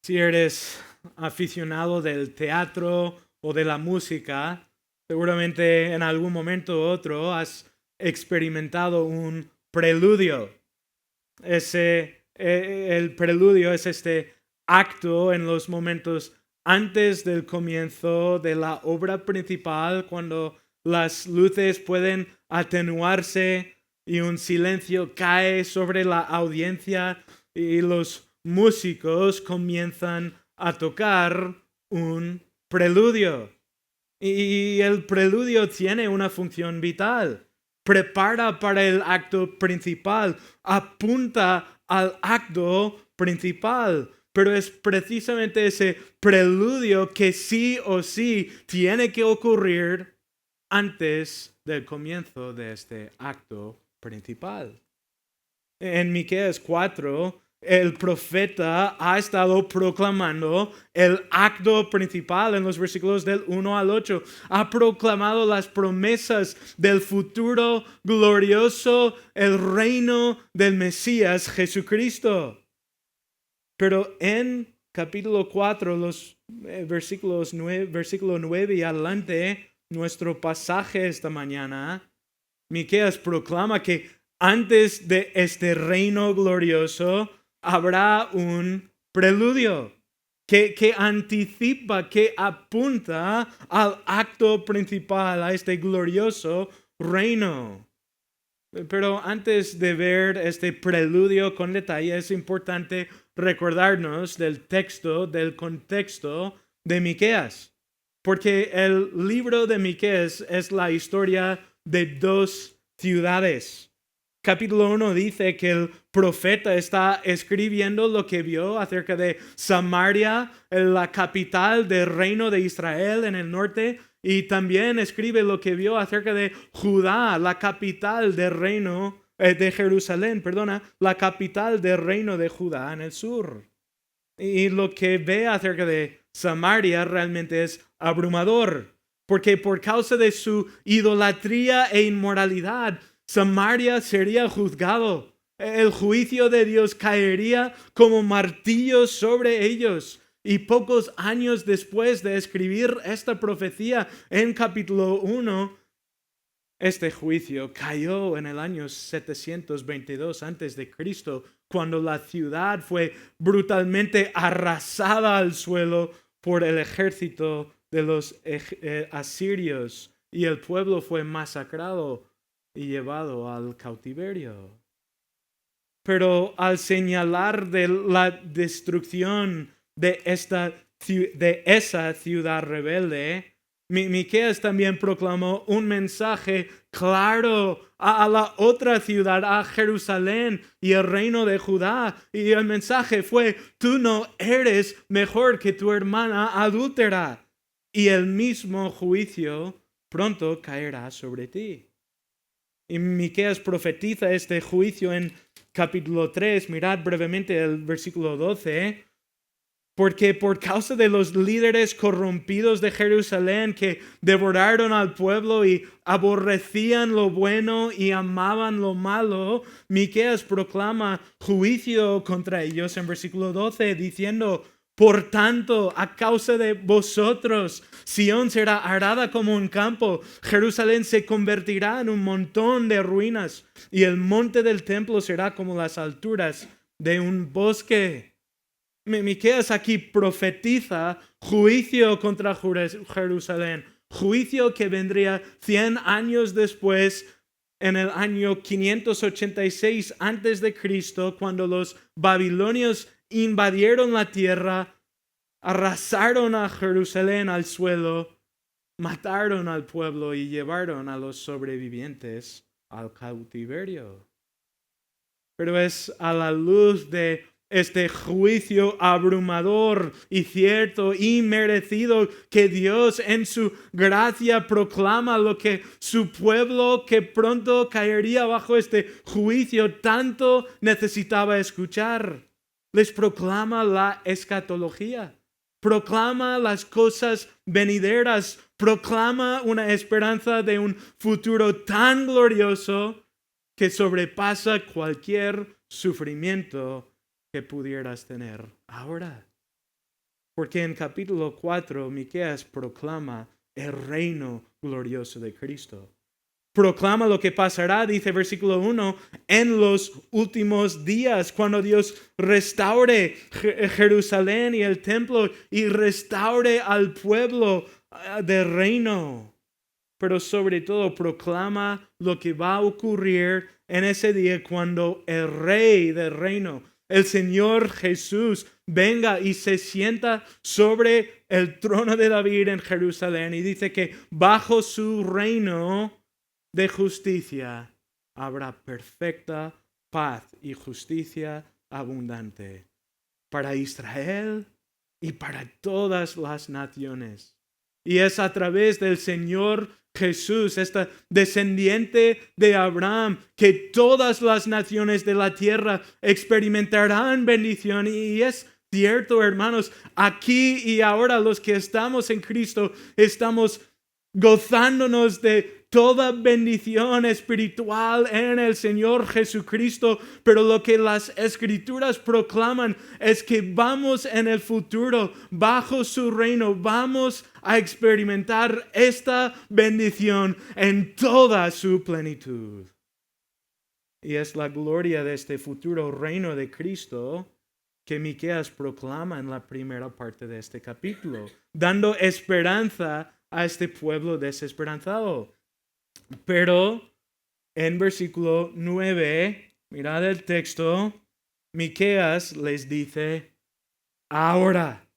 Si eres aficionado del teatro o de la música, seguramente en algún momento u otro has experimentado un preludio. El preludio es este acto en los momentos antes del comienzo de la obra principal, cuando las luces pueden atenuarse y un silencio cae sobre la audiencia y los músicos comienzan a tocar un preludio. Y el preludio tiene una función vital. Prepara para el acto principal, apunta al acto principal. Pero es precisamente ese preludio que sí o sí tiene que ocurrir antes del comienzo de este acto principal. En Miqueas 4, el profeta ha estado proclamando el acto principal en los versículos del 1 al 8. Ha proclamado las promesas del futuro glorioso, el reino del Mesías Jesucristo. Pero en capítulo 4, los versículo 9 y adelante, nuestro pasaje esta mañana, Miqueas proclama que antes de este reino glorioso habrá un preludio que anticipa, que apunta al acto principal, a este glorioso reino. Pero antes de ver este preludio con detalle, es importante recordarnos del texto, del contexto de Miqueas. Porque el libro de Miqueas es la historia de dos ciudades. Capítulo 1 dice que el profeta está escribiendo lo que vio acerca de Samaria, la capital del reino de Israel en el norte, y también escribe lo que vio acerca de Judá, la capital del reino de Jerusalén, la capital del reino de Judá en el sur. Y lo que ve acerca de Samaria realmente es abrumador, porque por causa de su idolatría e inmoralidad, Samaria sería juzgado. El juicio de Dios caería como martillo sobre ellos. Y pocos años después de escribir esta profecía en capítulo 1, este juicio cayó en el año 722 a.C., cuando la ciudad fue brutalmente arrasada al suelo por el ejército de los asirios y el pueblo fue masacrado y llevado al cautiverio. Pero al señalar de la destrucción de esa ciudad rebelde, Miqueas también proclamó un mensaje claro a la otra ciudad, a Jerusalén y el reino de Judá. Y el mensaje fue: tú no eres mejor que tu hermana adúltera. Y el mismo juicio pronto caerá sobre ti. Y Miqueas profetiza este juicio en capítulo 3. Mirad brevemente el versículo 12. Porque por causa de los líderes corrompidos de Jerusalén que devoraron al pueblo y aborrecían lo bueno y amaban lo malo, Miqueas proclama juicio contra ellos en versículo 12, diciendo: por tanto, a causa de vosotros, Sión será arada como un campo, Jerusalén se convertirá en un montón de ruinas, y el monte del templo será como las alturas de un bosque. Miqueas aquí profetiza juicio contra Jerusalén, juicio que vendría 100 años después, en el año 586 a.C., cuando los babilonios invadieron la tierra, arrasaron a Jerusalén al suelo, mataron al pueblo y llevaron a los sobrevivientes al cautiverio. Pero es a la luz de este juicio abrumador y cierto y merecido que Dios en su gracia proclama lo que su pueblo, que pronto caería bajo este juicio, tanto necesitaba escuchar. Les proclama la escatología, proclama las cosas venideras, proclama una esperanza de un futuro tan glorioso que sobrepasa cualquier sufrimiento que pudieras tener ahora. Porque en capítulo 4, Miqueas proclama el reino glorioso de Cristo. Proclama lo que pasará, dice versículo 1, en los últimos días, cuando Dios restaure Jerusalén y el templo y restaure al pueblo del reino. Pero sobre todo proclama lo que va a ocurrir en ese día cuando el rey del reino, el Señor Jesús, venga y se sienta sobre el trono de David en Jerusalén. Y dice que bajo su reino de justicia habrá perfecta paz y justicia abundante para Israel y para todas las naciones. Y es a través del Señor Jesús, esta descendiente de Abraham, que todas las naciones de la tierra experimentarán bendición. Y es cierto, hermanos, aquí y ahora los que estamos en Cristo estamos gozándonos de toda bendición espiritual en el Señor Jesucristo, pero lo que las Escrituras proclaman es que vamos en el futuro, bajo su reino, vamos a experimentar esta bendición en toda su plenitud. Y es la gloria de este futuro reino de Cristo que Miqueas proclama en la primera parte de este capítulo, dando esperanza a este pueblo desesperanzado. Pero en versículo 9, mirad el texto, Miqueas les dice, ahora,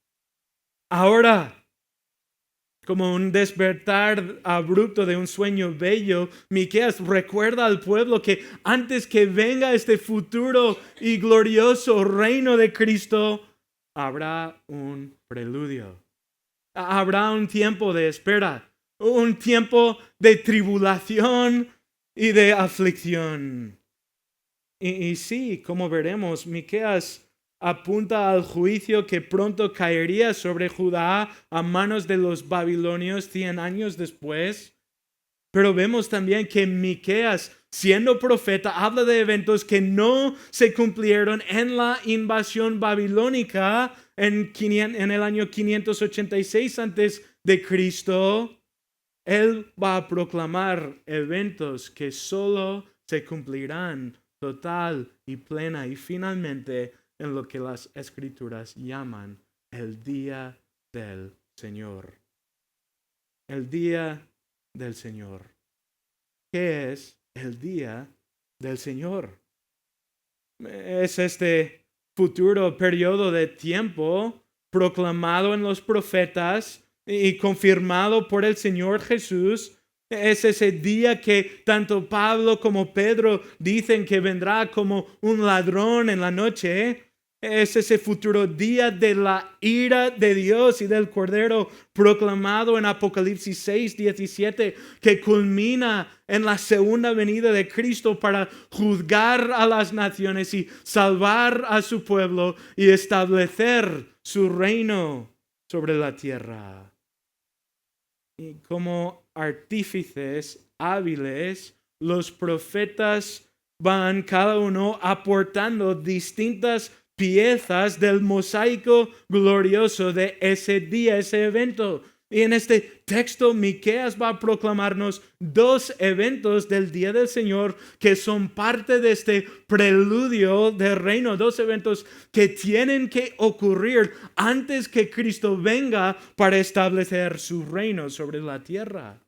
como un despertar abrupto de un sueño bello, Miqueas recuerda al pueblo que antes que venga este futuro y glorioso reino de Cristo, habrá un preludio. Habrá un tiempo de espera, un tiempo de tribulación y de aflicción. Y sí, como veremos, Miqueas apunta al juicio que pronto caería sobre Judá a manos de los babilonios 100 años después. Pero vemos también que Miqueas, siendo profeta, habla de eventos que no se cumplieron en la invasión babilónica en el año 586 antes de Cristo. Él va a proclamar eventos que solo se cumplirán total y plena y finalmente en lo que las Escrituras llaman el día del Señor. El día del Señor. ¿Qué es el día del Señor? Es este futuro periodo de tiempo proclamado en los profetas y confirmado por el Señor Jesús. Es ese día que tanto Pablo como Pedro dicen que vendrá como un ladrón en la noche. Es ese futuro día de la ira de Dios y del Cordero proclamado en Apocalipsis 6:17, que culmina en la segunda venida de Cristo para juzgar a las naciones y salvar a su pueblo y establecer su reino sobre la tierra. Y como artífices hábiles, los profetas van cada uno aportando distintas piezas del mosaico glorioso de ese día, ese evento. Y en este texto, Miqueas va a proclamarnos dos eventos del día del Señor que son parte de este preludio del reino, dos eventos que tienen que ocurrir antes que Cristo venga para establecer su reino sobre la tierra.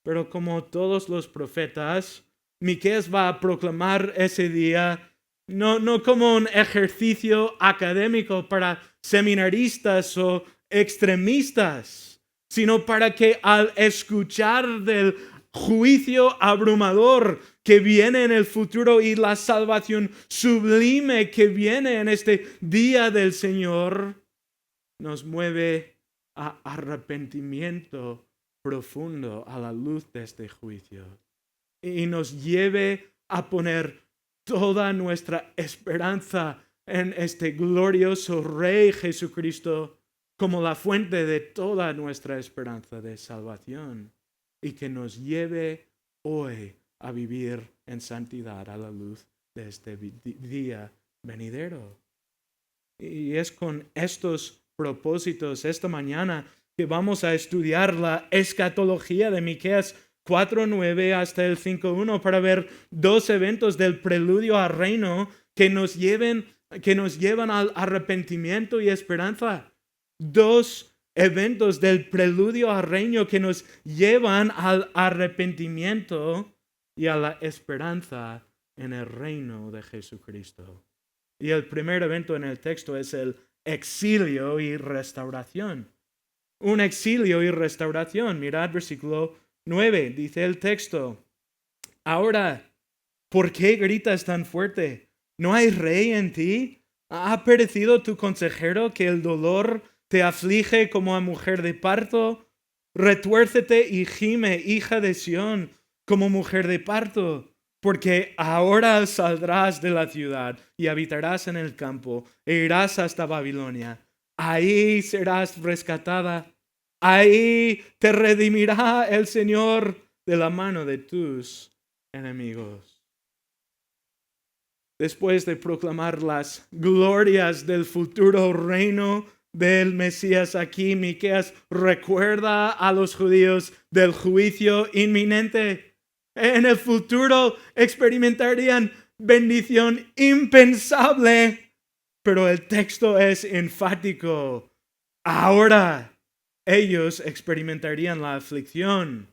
Pero como todos los profetas, Miqueas va a proclamar ese día no como un ejercicio académico para seminaristas o extremistas, sino para que al escuchar del juicio abrumador que viene en el futuro y la salvación sublime que viene en este día del Señor, nos mueve a arrepentimiento profundo a la luz de este juicio y nos lleve a poner toda nuestra esperanza en este glorioso Rey Jesucristo como la fuente de toda nuestra esperanza de salvación y que nos lleve hoy a vivir en santidad a la luz de este día venidero. Y es con estos propósitos esta mañana que vamos a estudiar la escatología de Miqueas 4:9 hasta el 5:1 para ver dos eventos del preludio al reino que nos llevan al arrepentimiento y esperanza. Dos eventos del preludio al reino que nos llevan al arrepentimiento y a la esperanza en el reino de Jesucristo. Y el primer evento en el texto es el exilio y restauración. Un exilio y restauración. Mirad versículo 9, dice el texto. Ahora, ¿por qué gritas tan fuerte? ¿No hay rey en ti? ¿Ha perecido tu consejero que el dolor te aflige como a mujer de parto? Retuércete y gime, hija de Sión, como mujer de parto. Porque ahora saldrás de la ciudad y habitarás en el campo e irás hasta Babilonia. Ahí serás rescatada. Ahí te redimirá el Señor de la mano de tus enemigos. Después de proclamar las glorias del futuro reino del Mesías aquí, Miqueas recuerda a los judíos del juicio inminente. En el futuro experimentarían bendición impensable, pero el texto es enfático. Ahora ellos experimentarían la aflicción.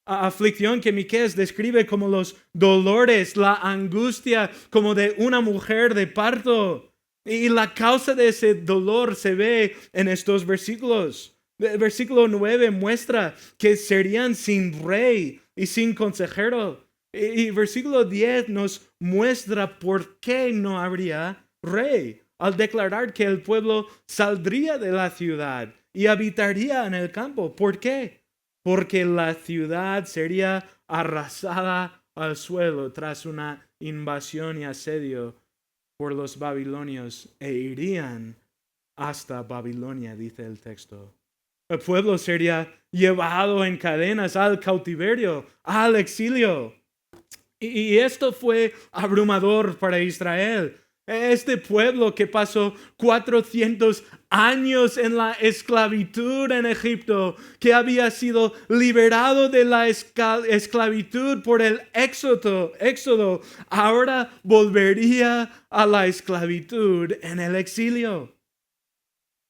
Aflicción que Miqueas describe como los dolores, la angustia como de una mujer de parto. Y la causa de ese dolor se ve en estos versículos. El versículo 9 muestra que serían sin rey y sin consejero. Y versículo 10 nos muestra por qué no habría rey, al declarar que el pueblo saldría de la ciudad y habitaría en el campo. ¿Por qué? Porque la ciudad sería arrasada al suelo tras una invasión y asedio por los babilonios e irían hasta Babilonia, dice el texto. El pueblo sería llevado en cadenas al cautiverio, al exilio. Y esto fue abrumador para Israel. Este pueblo que pasó 400 años en la esclavitud en Egipto, que había sido liberado de la esclavitud por el éxodo, ahora volvería a la esclavitud en el exilio.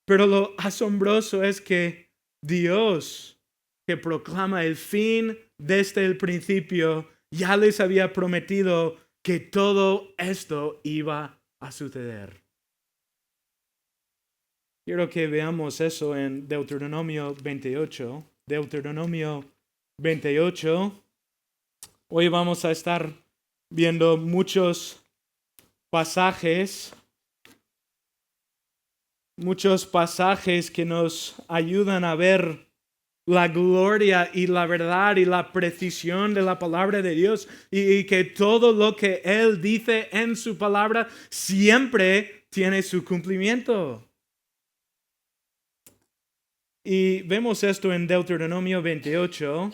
Pero lo asombroso es que Dios, que proclama el fin desde el principio, ya les había prometido que todo esto iba a suceder. Quiero que veamos eso en Deuteronomio 28. Deuteronomio 28. Hoy vamos a estar viendo muchos pasajes que nos ayudan a ver la gloria y la verdad y la precisión de la palabra de Dios y que todo lo que Él dice en su palabra siempre tiene su cumplimiento. Y vemos esto en Deuteronomio 28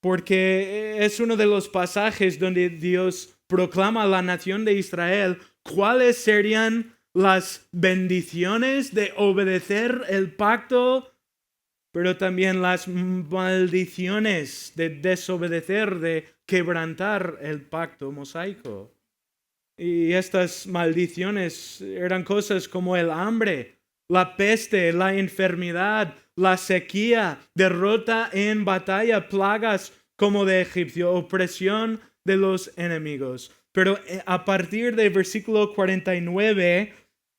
porque es uno de los pasajes donde Dios proclama a la nación de Israel cuáles serían las bendiciones de obedecer el pacto, pero también las maldiciones de desobedecer, de quebrantar el pacto mosaico. Y estas maldiciones eran cosas como el hambre, la peste, la enfermedad, la sequía, derrota en batalla, plagas como de Egipcio, opresión de los enemigos. Pero a partir del versículo 49,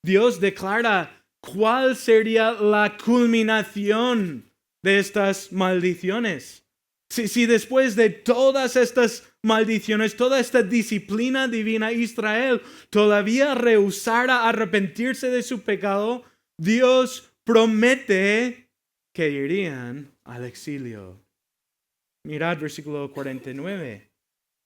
Dios declara cuál sería la culminación de estas maldiciones. Si después de todas estas maldiciones, toda esta disciplina divina, Israel todavía rehusara arrepentirse de su pecado, Dios promete que irían al exilio. Mirad versículo 49.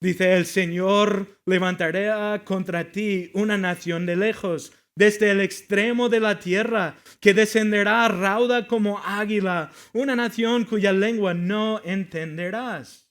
Dice, el Señor levantará contra ti una nación de lejos, desde el extremo de la tierra, que descenderá rauda como águila, una nación cuya lengua no entenderás.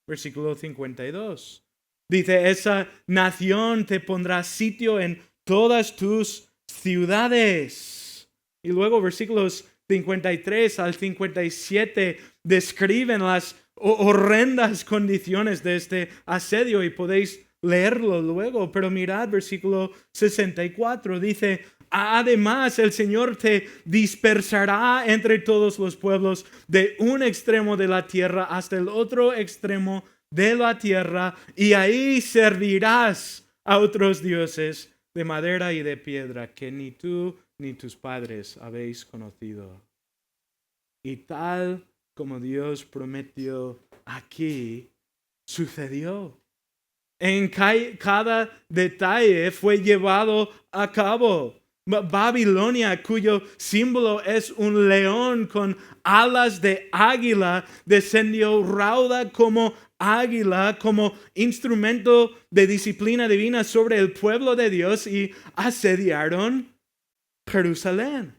Versículo 52. Dice, esa nación te pondrá sitio en todas tus ciudades. Y luego versículos 53 al 57 describen las horrendas condiciones de este asedio y podéis leerlo luego. Pero mirad versículo 64, dice: además, el Señor te dispersará entre todos los pueblos, de un extremo de la tierra hasta el otro extremo de la tierra, y ahí servirás a otros dioses de madera y de piedra que ni tú ni tus padres habéis conocido. Y tal como Dios prometió aquí, sucedió. En cada detalle fue llevado a cabo. Babilonia, cuyo símbolo es un león con alas de águila, descendió rauda como águila, como instrumento de disciplina divina sobre el pueblo de Dios, y asediaron Jerusalén.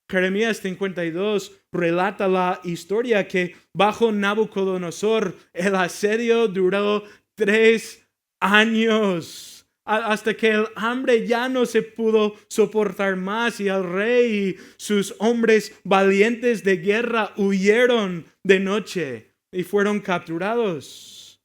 Jeremías 52 relata la historia que bajo Nabucodonosor el asedio duró 3 años, hasta que el hambre ya no se pudo soportar más y el rey y sus hombres valientes de guerra huyeron de noche y fueron capturados.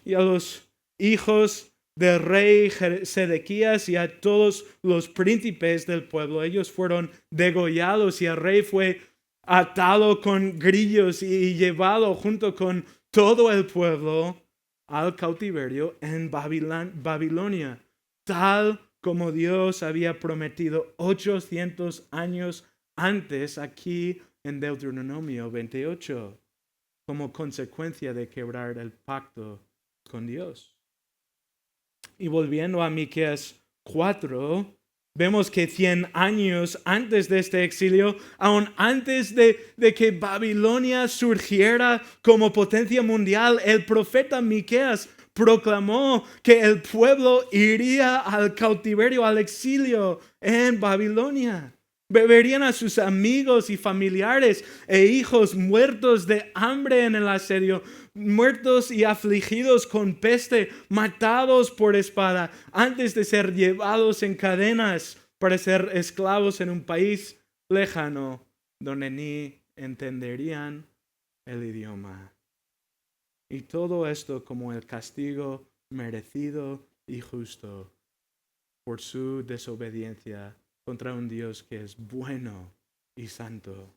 Y a los hijos del rey Sedequías y a todos los príncipes del pueblo, ellos fueron degollados, y el rey fue atado con grillos y llevado junto con todo el pueblo al cautiverio en Babilonia, tal como Dios había prometido 800 años antes aquí en Deuteronomio 28, como consecuencia de quebrar el pacto con Dios. Y volviendo a Miqueas 4, vemos que 100 años antes de este exilio, aún antes de que Babilonia surgiera como potencia mundial, el profeta Miqueas proclamó que el pueblo iría al cautiverio, al exilio en Babilonia. Verían a sus amigos y familiares e hijos muertos de hambre en el asedio, muertos y afligidos con peste, matados por espada, antes de ser llevados en cadenas para ser esclavos en un país lejano donde ni entenderían el idioma. Y todo esto como el castigo merecido y justo por su desobediencia contra un Dios que es bueno y santo.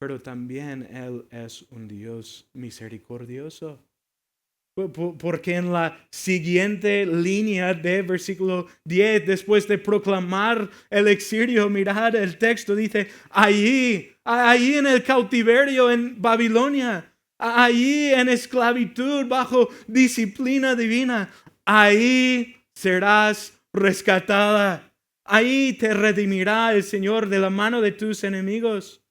Pero también Él es un Dios misericordioso. Porque en la siguiente línea de versículo 10, después de proclamar el exilio, mirad el texto, dice: allí en el cautiverio en Babilonia, allí en esclavitud bajo disciplina divina, ahí serás rescatada. Ahí te redimirá el Señor de la mano de tus enemigos.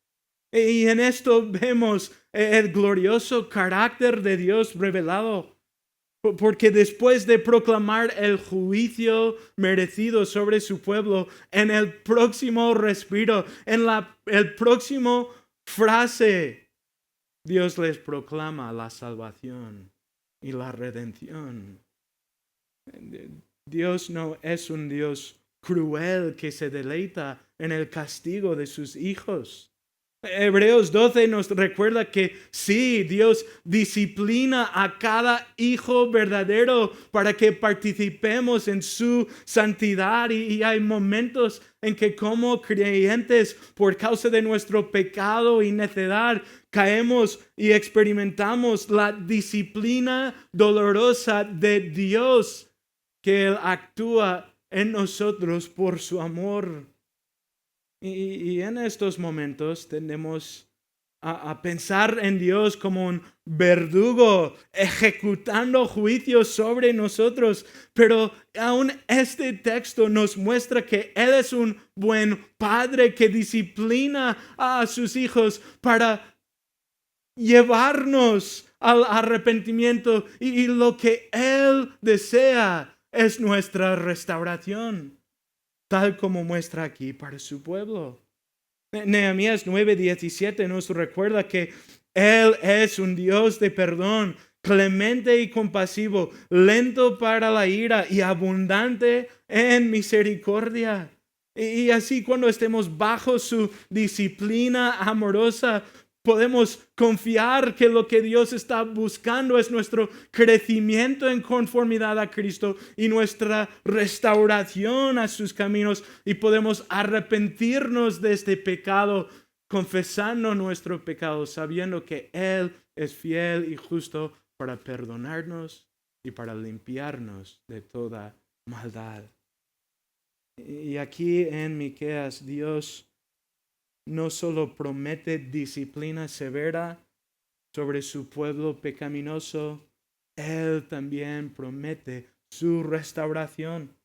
Y en esto vemos el glorioso carácter de Dios revelado. Porque después de proclamar el juicio merecido sobre su pueblo, en el próximo respiro, en el próximo frase, Dios les proclama la salvación y la redención. Dios no es un Dios cruel que se deleita en el castigo de sus hijos. Hebreos 12 nos recuerda que sí, Dios disciplina a cada hijo verdadero para que participemos en su santidad, y hay momentos en que como creyentes, por causa de nuestro pecado y necedad, caemos y experimentamos la disciplina dolorosa de Dios, que Él actúa en nosotros por su amor. Y en estos momentos tendemos a pensar en Dios como un verdugo ejecutando juicios sobre nosotros. Pero aún este texto nos muestra que Él es un buen padre que disciplina a sus hijos para llevarnos al arrepentimiento, y lo que Él desea es nuestra restauración, tal como muestra aquí para su pueblo. Nehemías 9:17 nos recuerda que Él es un Dios de perdón, clemente y compasivo, lento para la ira y abundante en misericordia. Y así cuando estemos bajo su disciplina amorosa, podemos confiar que lo que Dios está buscando es nuestro crecimiento en conformidad a Cristo y nuestra restauración a sus caminos, y podemos arrepentirnos de este pecado, confesando nuestro pecado, sabiendo que Él es fiel y justo para perdonarnos y para limpiarnos de toda maldad. Y aquí en Miqueas, Dios no solo promete disciplina severa sobre su pueblo pecaminoso, Él también promete su restauración.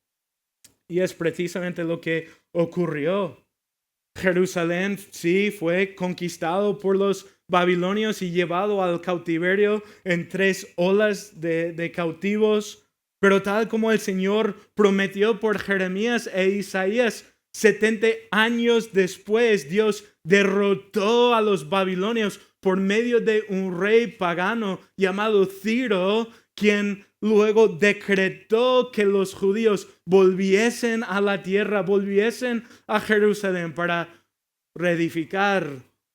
Y es precisamente lo que ocurrió. Jerusalén sí fue conquistado por los babilonios y llevado al cautiverio en 3 olas de cautivos. Pero tal como el Señor prometió por Jeremías e Isaías, 70 años después Dios derrotó a los babilonios por medio de un rey pagano llamado Ciro, quien luego decretó que los judíos volviesen a la tierra, volviesen a Jerusalén para reedificar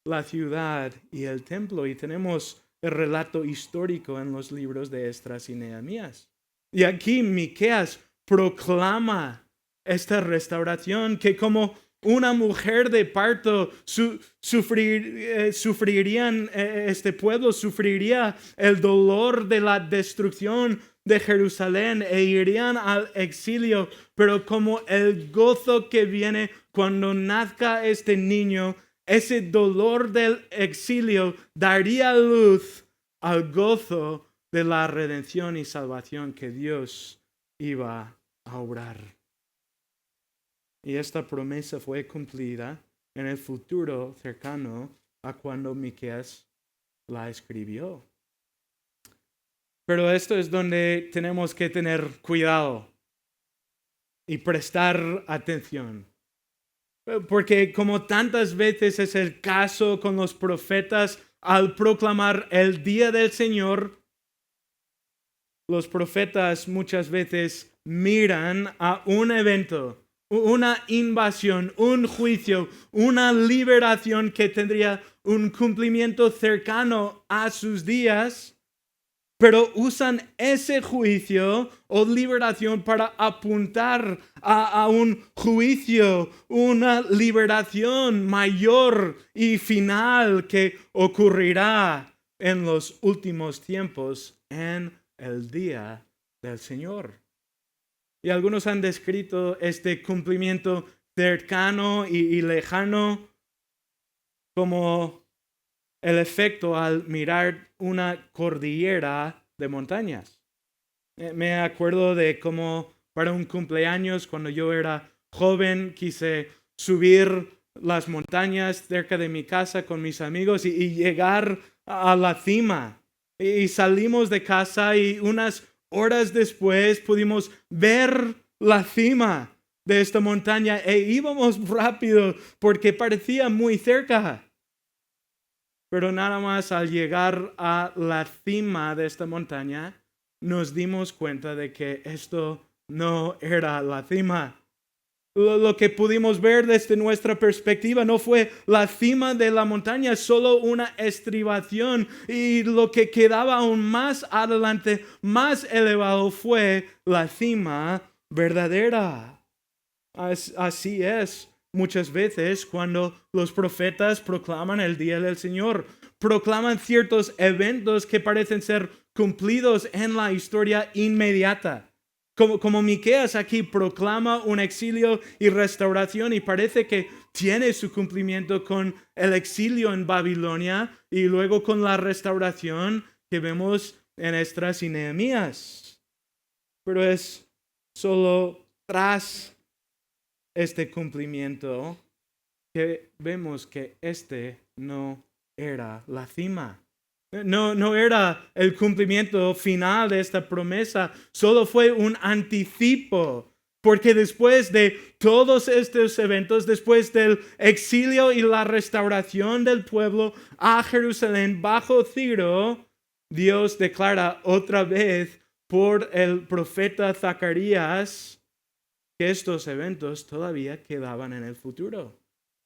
la ciudad y el templo. Y tenemos el relato histórico en los libros de Esdras y Nehemías. Y aquí Miqueas proclama esta restauración, que como una mujer de parto sufrirían, este pueblo sufriría el dolor de la destrucción de Jerusalén e irían al exilio, pero como el gozo que viene cuando nazca este niño, ese dolor del exilio daría luz al gozo de la redención y salvación que Dios iba a obrar. Y esta promesa fue cumplida en el futuro cercano a cuando Miqueas la escribió. Pero esto es donde tenemos que tener cuidado y prestar atención. Porque como tantas veces es el caso con los profetas, al proclamar el día del Señor, los profetas muchas veces miran a un evento, una invasión, un juicio, una liberación que tendría un cumplimiento cercano a sus días, pero usan ese juicio o liberación para apuntar a un juicio, una liberación mayor y final que ocurrirá en los últimos tiempos, en el día del Señor. Y algunos han descrito este cumplimiento cercano y lejano como el efecto al mirar una cordillera de montañas. Me acuerdo de cómo para un cumpleaños, cuando yo era joven, quise subir las montañas cerca de mi casa con mis amigos y llegar a la cima. Y salimos de casa y unas horas después pudimos ver la cima de esta montaña e íbamos rápido porque parecía muy cerca. Pero nada más al llegar a la cima de esta montaña, nos dimos cuenta de que esto no era la cima. Lo que pudimos ver desde nuestra perspectiva no fue la cima de la montaña, solo una estribación. Y lo que quedaba aún más adelante, más elevado, fue la cima verdadera. Así es muchas veces cuando los profetas proclaman el día del Señor. Proclaman ciertos eventos que parecen ser cumplidos en la historia inmediata. Como Miqueas aquí proclama un exilio y restauración y parece que tiene su cumplimiento con el exilio en Babilonia y luego con la restauración que vemos en Esdras y Nehemías. Pero es solo tras este cumplimiento que vemos que este no era la cima. No era el cumplimiento final de esta promesa, solo fue un anticipo, porque después de todos estos eventos, después del exilio y la restauración del pueblo a Jerusalén bajo Ciro, Dios declara otra vez por el profeta Zacarías que estos eventos todavía quedaban en el futuro.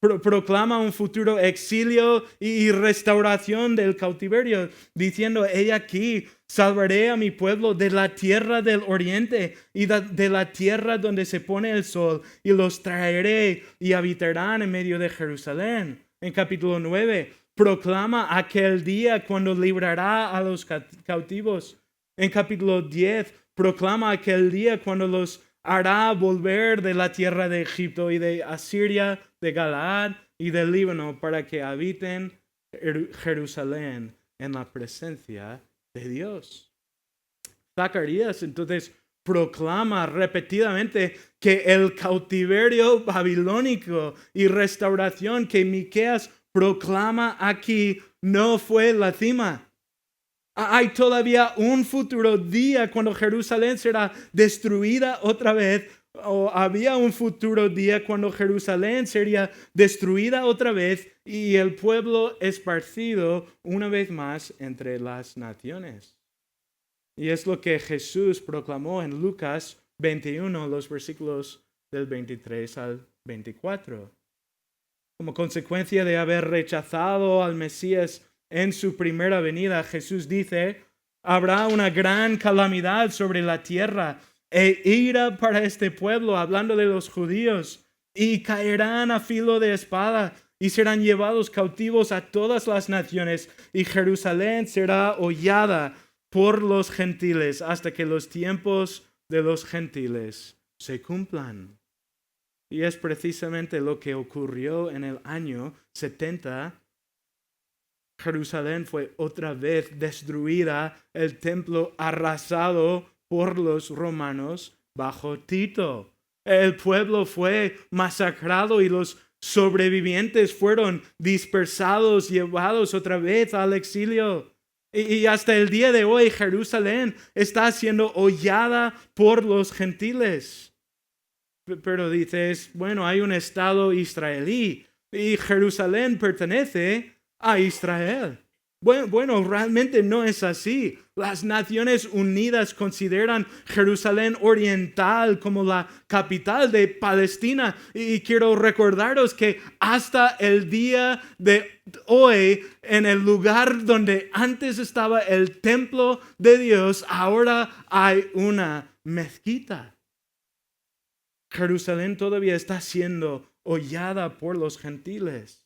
Proclama un futuro exilio y restauración del cautiverio, diciendo, he aquí, salvaré a mi pueblo de la tierra del oriente y de la tierra donde se pone el sol, y los traeré y habitarán en medio de Jerusalén. En capítulo 9, proclama aquel día cuando librará a los cautivos. En capítulo 10, proclama aquel día cuando los hará volver de la tierra de Egipto y de Asiria, de Galaad y del Líbano, para que habiten Jerusalén en la presencia de Dios. Zacarías entonces proclama repetidamente que el cautiverio babilónico y restauración que Miqueas proclama aquí no fue la cima. Hay todavía un futuro día cuando Jerusalén será destruida otra vez, o había un futuro día cuando Jerusalén sería destruida otra vez y el pueblo esparcido una vez más entre las naciones. Y es lo que Jesús proclamó en Lucas 21, los versículos del 23 al 24. Como consecuencia de haber rechazado al Mesías en su primera venida, Jesús dice, habrá una gran calamidad sobre la tierra e ira para este pueblo, hablando de los judíos, y caerán a filo de espada y serán llevados cautivos a todas las naciones, y Jerusalén será hollada por los gentiles hasta que los tiempos de los gentiles se cumplan. Y es precisamente lo que ocurrió en el año 70. Jerusalén fue otra vez destruida, el templo arrasado por los romanos bajo Tito. El pueblo fue masacrado y los sobrevivientes fueron dispersados, llevados otra vez al exilio. Y hasta el día de hoy Jerusalén está siendo hollada por los gentiles. Pero dices, bueno, hay un estado israelí y Jerusalén pertenece a Israel. Bueno, realmente no es así. Las Naciones Unidas consideran Jerusalén Oriental como la capital de Palestina. Y quiero recordaros que hasta el día de hoy, en el lugar donde antes estaba el templo de Dios, ahora hay una mezquita. Jerusalén todavía está siendo hollada por los gentiles.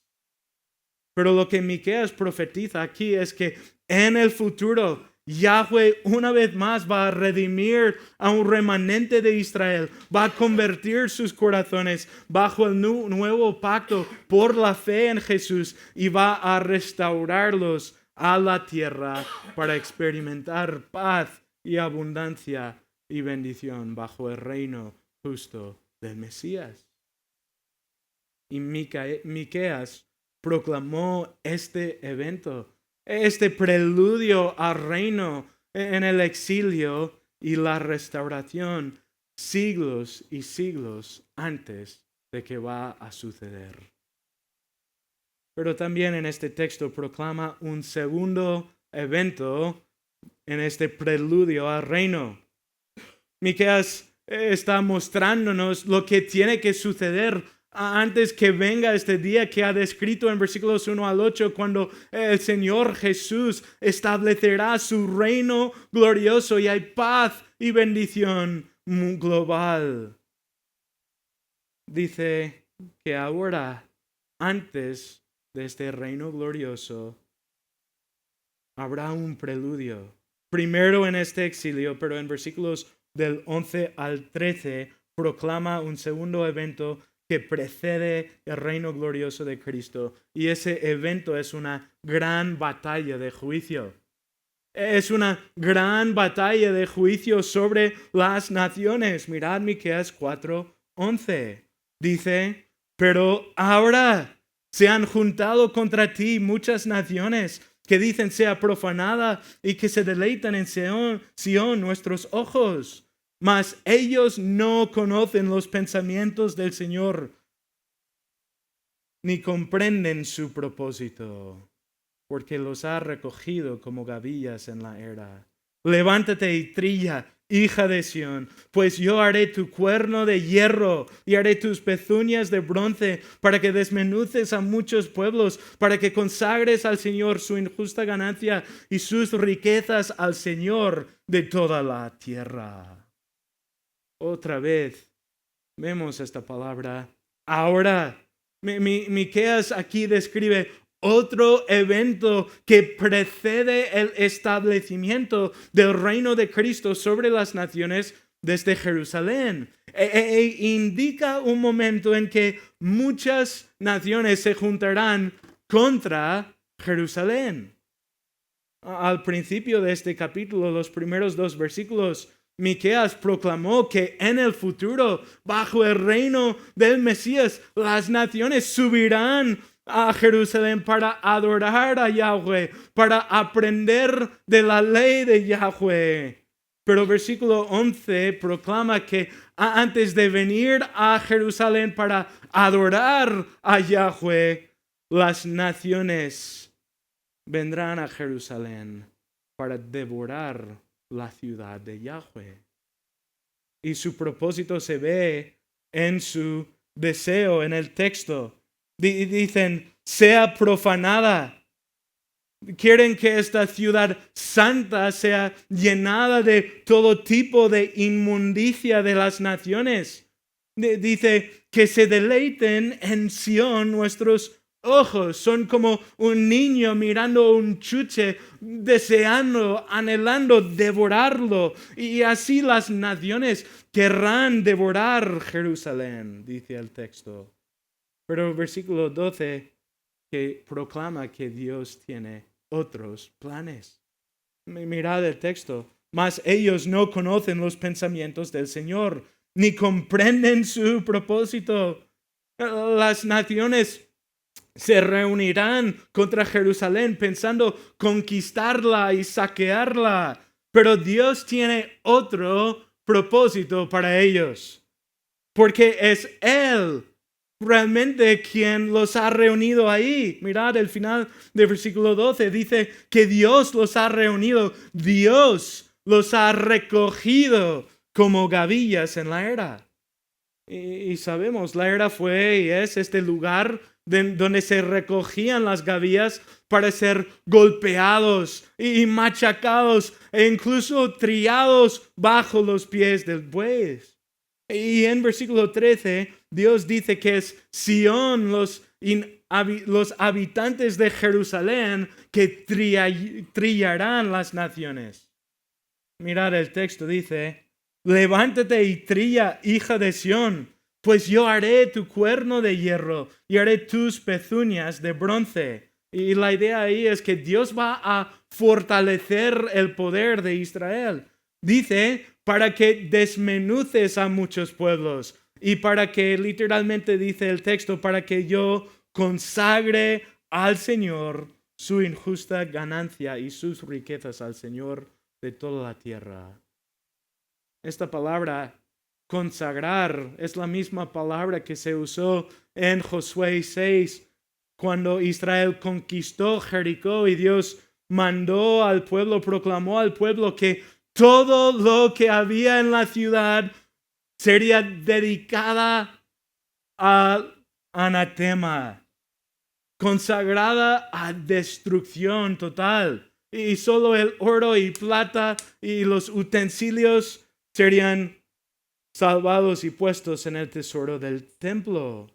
Pero lo que Miqueas profetiza aquí es que en el futuro Yahweh una vez más va a redimir a un remanente de Israel, va a convertir sus corazones bajo el nuevo pacto por la fe en Jesús y va a restaurarlos a la tierra para experimentar paz y abundancia y bendición bajo el reino justo del Mesías. Y Miqueas proclamó este evento, este preludio al reino en el exilio y la restauración siglos y siglos antes de que va a suceder. Pero también en este texto proclama un segundo evento en este preludio al reino. Miqueas está mostrándonos lo que tiene que suceder antes que venga este día que ha descrito en versículos 1 al 8, cuando el Señor Jesús establecerá su reino glorioso y hay paz y bendición global. Dice que ahora, antes de este reino glorioso, habrá un preludio. Primero en este exilio, pero en versículos del 11 al 13 proclama un segundo evento que precede el reino glorioso de Cristo. Y ese evento es una gran batalla de juicio. Es una gran batalla de juicio sobre las naciones. Mirad Miqueas 4:11. Dice, pero ahora se han juntado contra ti muchas naciones que dicen sea profanada y que se deleitan en Sión nuestros ojos. Mas ellos no conocen los pensamientos del Señor, ni comprenden su propósito. porque los ha recogido como gavillas en la era. Levántate y trilla, hija de Sión, pues yo haré tu cuerno de hierro y haré tus pezuñas de bronce para que desmenuces a muchos pueblos, para que consagres al Señor su injusta ganancia y sus riquezas al Señor de toda la tierra. Otra vez vemos esta palabra ahora. Miqueas aquí describe otro evento que precede el establecimiento del reino de Cristo sobre las naciones desde Jerusalén. Indica un momento en que muchas naciones se juntarán contra Jerusalén. Al principio de este capítulo, los primeros 2 versículos, Miqueas proclamó que en el futuro, bajo el reino del Mesías, las naciones subirán a Jerusalén para adorar a Yahweh, para aprender de la ley de Yahweh. Pero versículo 11 proclama que antes de venir a Jerusalén para adorar a Yahweh, las naciones vendrán a Jerusalén para devorar la ciudad de Yahweh. Y su propósito se ve en su deseo en el texto. Dicen, sea profanada. Quieren que esta ciudad santa sea llenada de todo tipo de inmundicia de las naciones. Dice que se deleiten en Sión nuestros ojos. Son como un niño mirando un chuche, deseando, anhelando devorarlo. Y así las naciones querrán devorar Jerusalén, dice el texto. Pero el versículo 12 que proclama que Dios tiene otros planes. Mirad el texto. Mas ellos no conocen los pensamientos del Señor, ni comprenden su propósito. Las naciones se reunirán contra Jerusalén pensando conquistarla y saquearla. Pero Dios tiene otro propósito para ellos. Porque es Él realmente quien los ha reunido ahí. Mirad el final del versículo 12. Dice que Dios los ha reunido. Dios los ha recogido como gavillas en la era. Y sabemos, la era fue y es este lugar donde se recogían las gavillas para ser golpeados y machacados e incluso trillados bajo los pies del buey. Y en versículo 13, Dios dice que es Sión, los habitantes de Jerusalén, que trillarán las naciones. Mirad el texto, dice, levántate y trilla, hija de Sión, pues yo haré tu cuerno de hierro y haré tus pezuñas de bronce. Y la idea ahí es que Dios va a fortalecer el poder de Israel. Dice, para que desmenuces a muchos pueblos y para que, literalmente dice el texto, para que yo consagre al Señor su injusta ganancia y sus riquezas al Señor de toda la tierra. Esta palabra consagrar es la misma palabra que se usó en Josué 6 cuando Israel conquistó Jericó y Dios mandó al pueblo, proclamó al pueblo que todo lo que había en la ciudad sería dedicada al anatema, consagrada a destrucción total. Y solo el oro y plata y los utensilios serían salvados y puestos en el tesoro del templo.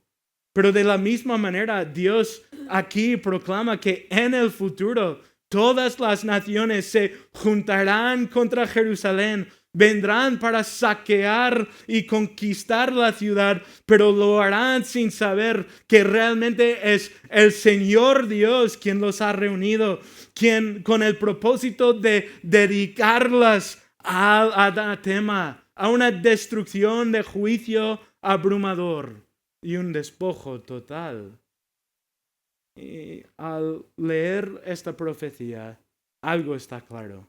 Pero de la misma manera, Dios aquí proclama que en el futuro todas las naciones se juntarán contra Jerusalén, vendrán para saquear y conquistar la ciudad, pero lo harán sin saber que realmente es el Señor Dios quien los ha reunido, quien con el propósito de dedicarlas al anatema, a una destrucción de juicio abrumador y un despojo total. Y al leer esta profecía, algo está claro.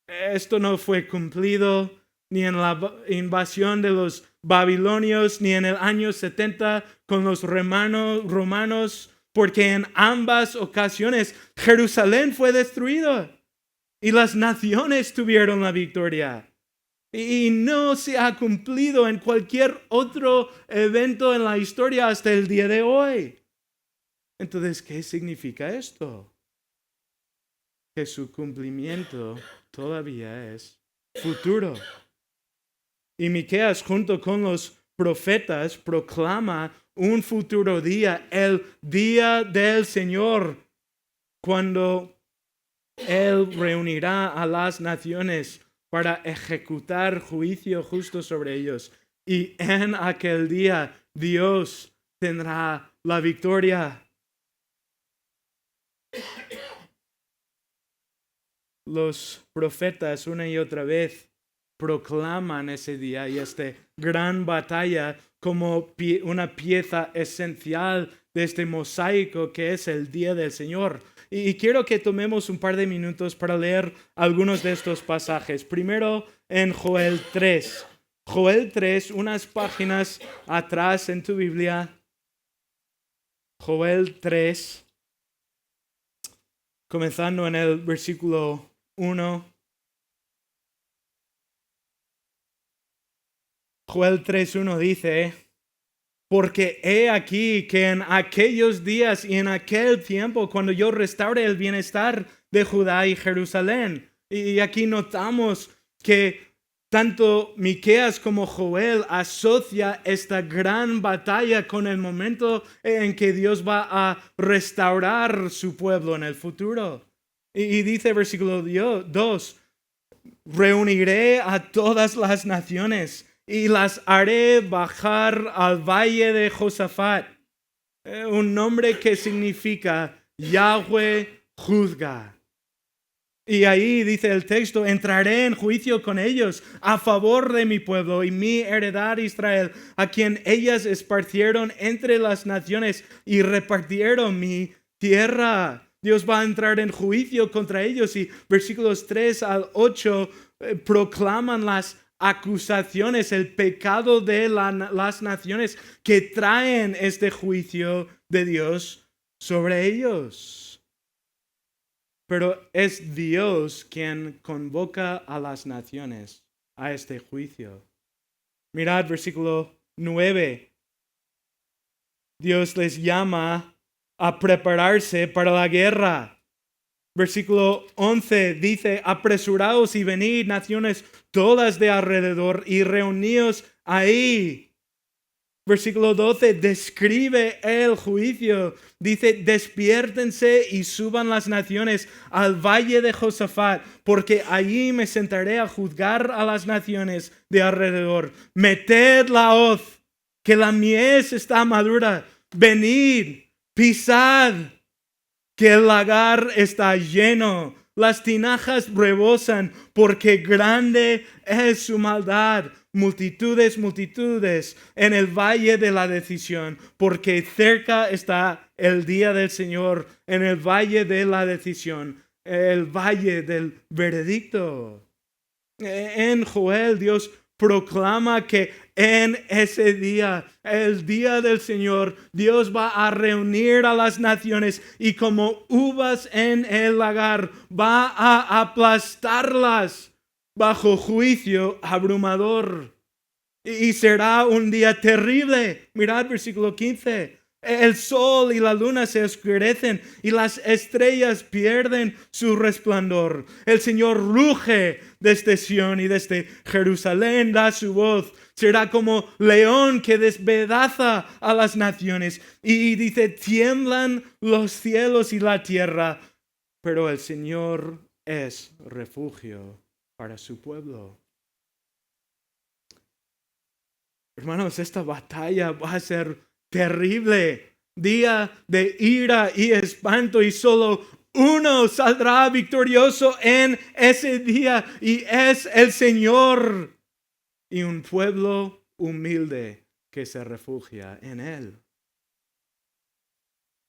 Esto no fue cumplido ni en la invasión de los babilonios, ni en el año 70 con los romanos, porque en ambas ocasiones Jerusalén fue destruido y las naciones tuvieron la victoria. Y no se ha cumplido en cualquier otro evento en la historia hasta el día de hoy. Entonces, ¿qué significa esto? Que su cumplimiento todavía es futuro. Y Miqueas, junto con los profetas, proclama un futuro día, el día del Señor, cuando Él reunirá a las naciones para ejecutar juicio justo sobre ellos. Y en aquel día Dios tendrá la victoria. Los profetas una y otra vez proclaman ese día y esta gran batalla como una pieza esencial de este mosaico que es el día del Señor. Y quiero que tomemos un par de minutos para leer algunos de estos pasajes. Primero en Joel 3. Joel 3, unas páginas atrás en tu Biblia. Joel 3, comenzando en el versículo 1. Joel 3:1 dice: porque he aquí que en aquellos días y en aquel tiempo, cuando yo restaure el bienestar de Judá y Jerusalén. Y aquí notamos que tanto Miqueas como Joel asocia esta gran batalla con el momento en que Dios va a restaurar su pueblo en el futuro. Y dice versículo 2, reuniré a todas las naciones y las haré bajar al valle de Josafat, un nombre que significa Yahweh juzga. Y ahí dice el texto, entraré en juicio con ellos a favor de mi pueblo y mi heredad Israel, a quien ellas esparcieron entre las naciones y repartieron mi tierra. Dios va a entrar en juicio contra ellos y versículos 3 al 8 proclaman las acusaciones, el pecado de las naciones que traen este juicio de Dios sobre ellos. Pero es Dios quien convoca a las naciones a este juicio. Mirad versículo 9. Dios les llama a prepararse para la guerra. Versículo 11 dice, apresuraos y venid, naciones todas de alrededor, y reuníos ahí. Versículo 12 describe el juicio. Dice, despiértense y suban las naciones al valle de Josafat, porque allí me sentaré a juzgar a las naciones de alrededor. Meted la hoz, que la mies está madura. Venid, pisad, que el lagar está lleno. Las tinajas rebosan, porque grande es su maldad. Multitudes, multitudes en el valle de la decisión, porque cerca está el día del Señor, en el valle de la decisión, el valle del veredicto. En Joel, Dios proclama que en ese día, el día del Señor, Dios va a reunir a las naciones y como uvas en el lagar, va a aplastarlas bajo juicio abrumador. Y será un día terrible. Mirad versículo 15. El sol y la luna se oscurecen y las estrellas pierden su resplandor. El Señor ruge desde Sión y desde Jerusalén da su voz. Será como león que despedaza a las naciones. Y dice, tiemblan los cielos y la tierra. Pero el Señor es refugio para su pueblo. Hermanos, esta batalla va a ser terrible. Día de ira y espanto, y solo uno saldrá victorioso en ese día, y es el Señor. Y un pueblo humilde que se refugia en Él.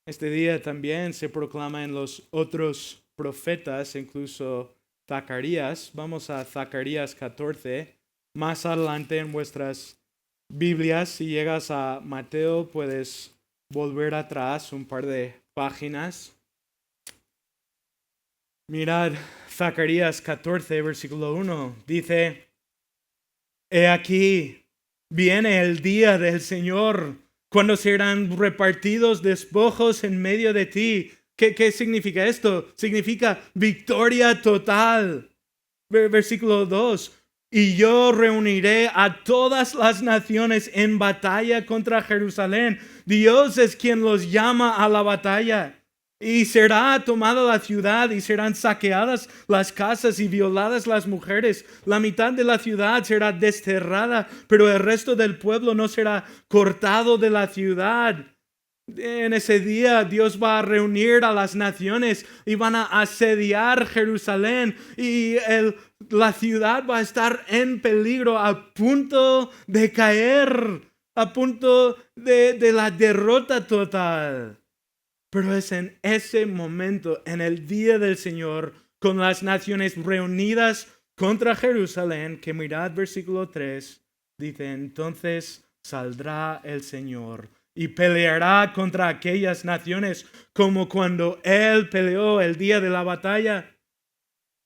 Este día también se proclama en los otros profetas, incluso Zacarías. Vamos a Zacarías 14. Más adelante en vuestras Biblias, si llegas a Mateo, puedes volver atrás un par de páginas. Mirad, Zacarías 14, versículo 1, dice, He aquí, viene el día del Señor, cuando serán repartidos despojos en medio de ti. ¿Qué significa esto? Significa victoria total. Versículo 2. Y yo reuniré a todas las naciones en batalla contra Jerusalén. Dios es quien los llama a la batalla. Y será tomada la ciudad y serán saqueadas las casas y violadas las mujeres. La mitad de la ciudad será desterrada, pero el resto del pueblo no será cortado de la ciudad. En ese día Dios va a reunir a las naciones y van a asediar Jerusalén y la ciudad va a estar en peligro, a punto de caer, a punto de la derrota total. Pero es en ese momento, en el día del Señor, con las naciones reunidas contra Jerusalén, que mirad versículo 3, dice, entonces saldrá el Señor y peleará contra aquellas naciones como cuando Él peleó el día de la batalla.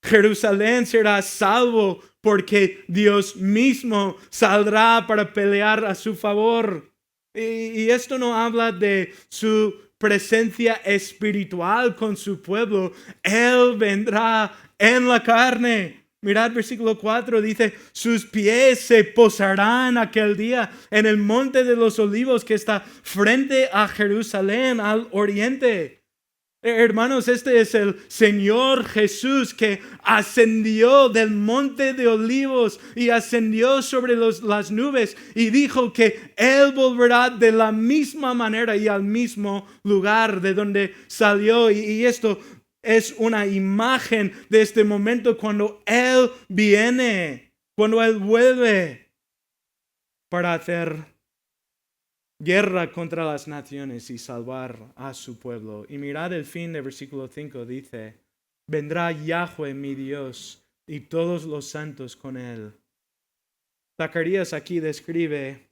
Jerusalén será salvo porque Dios mismo saldrá para pelear a su favor. Y esto no habla de su presencia espiritual con su pueblo. Él vendrá en la carne. Mirad versículo 4, dice, sus pies se posarán aquel día en el monte de los olivos que está frente a Jerusalén, al oriente. Hermanos, este es el Señor Jesús que ascendió del monte de olivos y ascendió sobre las nubes y dijo que Él volverá de la misma manera y al mismo lugar de donde salió. Y esto es una imagen de este momento cuando Él viene, cuando Él vuelve para hacer guerra contra las naciones y salvar a su pueblo. Y mirad el fin del versículo 5, dice, vendrá Yahweh mi Dios y todos los santos con él. Zacarías aquí escribe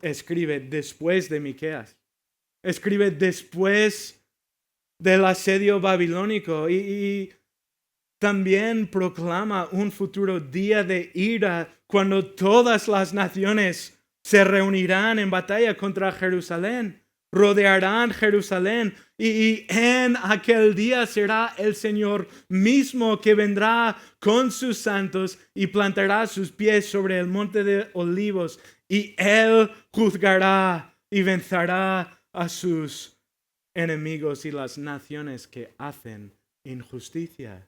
después de Miqueas. Escribe después del asedio babilónico y también proclama un futuro día de ira cuando todas las naciones se reunirán en batalla contra Jerusalén, rodearán Jerusalén y en aquel día será el Señor mismo que vendrá con sus santos y plantará sus pies sobre el monte de olivos y Él juzgará y vencerá a sus enemigos y las naciones que hacen injusticia.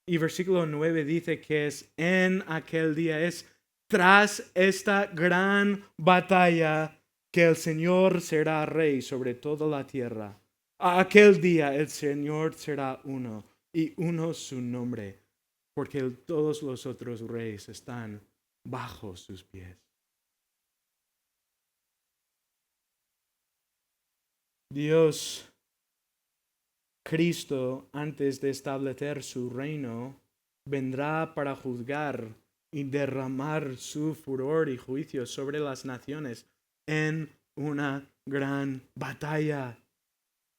Y versículo 9 dice que es en aquel día, es tras esta gran batalla que el Señor será rey sobre toda la tierra. A aquel día el Señor será uno y uno su nombre, porque todos los otros reyes están bajo sus pies. Dios, Cristo, antes de establecer su reino, vendrá para juzgar y derramar su furor y juicio sobre las naciones en una gran batalla.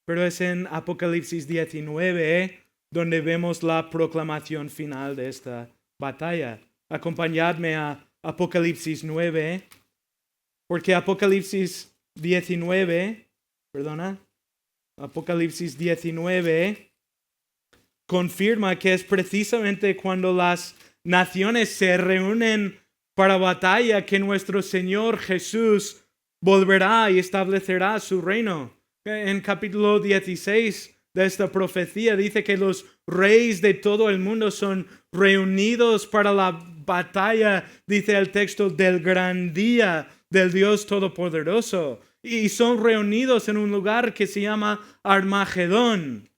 Pero es en Apocalipsis 19 donde vemos la proclamación final de esta batalla. Acompañadme a Apocalipsis 9, porque Apocalipsis 19 confirma que es precisamente cuando las naciones se reúnen para batalla que nuestro Señor Jesús volverá y establecerá su reino. En capítulo 16 de esta profecía dice que los reyes de todo el mundo son reunidos para la batalla, dice el texto, del gran día del Dios Todopoderoso. Y son reunidos en un lugar que se llama Armagedón.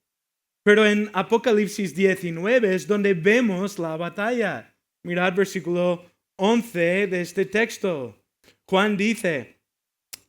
Pero en Apocalipsis 19 es donde vemos la batalla. Mirad versículo 11 de este texto. Juan dice,